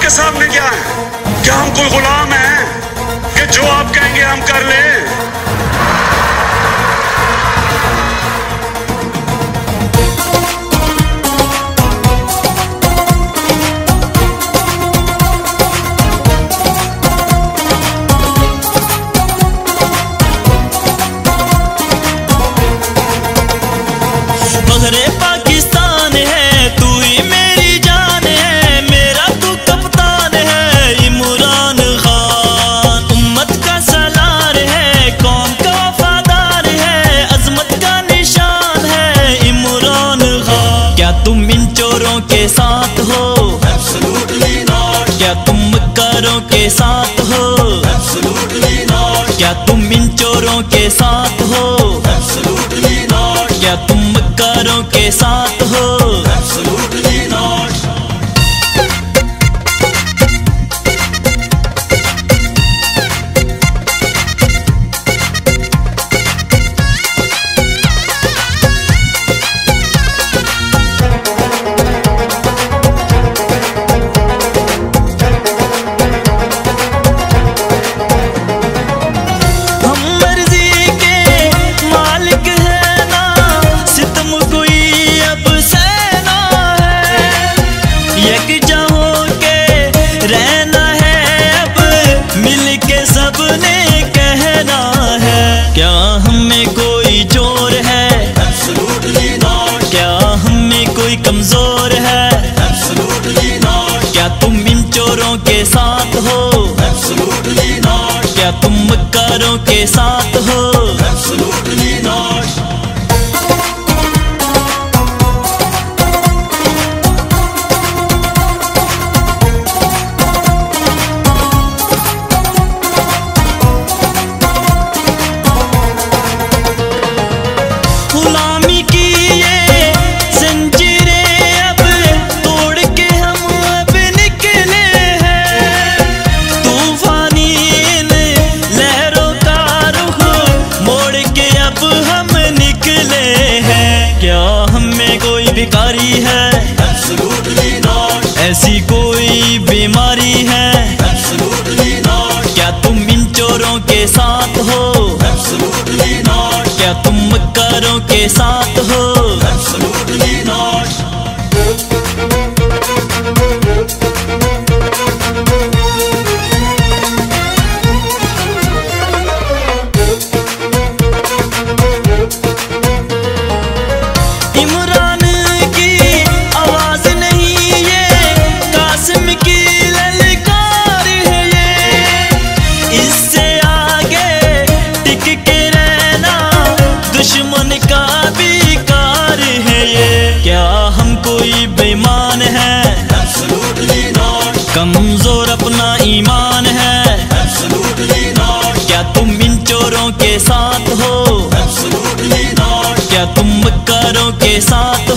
आपके सामने क्या है? क्या हम कोई गुलाम हैं कि जो आप कहेंगे हम कर लें? बहरे पाकिस्तान है, तू ही मेरी जान है, मेरा तू कप्तान है इमरान खान। उम्मत का सलार है, कौम का वफादार है, अजमत का निशान है इमरान खान। क्या तुम इन चोरों के साथ हो? Absolutely not। क्या तुम मक्कारों के साथ हो? Absolutely not। क्या तुम इन चोरों के साथ हो? Absolutely not। क्या तुम मक्कारों के साथ हो? Absolutely not। क्या हमें कोई जोर है? Absolutely not। क्या हमें कोई कमजोर है? Absolutely not। क्या तुम इन चोरों के साथ हो? Absolutely not। क्या तुम मक्कारों के साथ हो? Absolutely not। गुलामी की ये जंजीरें अब तोड़ के हम अब निकले हैं, तूफानी इन लहरों का रुख मोड़ के अब हम निकले हैं। क्या हमें कोई भिखारी है? Absolutely not। ऐसी कोई बीमारी है? Absolutely not। क्या तुम इन चोरों के साथ हो? Absolutely not। क्या तुम मक्कारों के साथ हो? Absolutely not। इमरान की आवाज नहीं ये, कासिम की ललकार है ये, इससे आगे टिक के रहना दुश्मन का बेकार है ये। क्या हम कोई बेईमान है? Absolutely not। कमजोर अपना ईमान है? Absolutely not। क्या तुम इन चोरों के साथ हो? Absolutely not। क्या तुम मक्कारों के साथ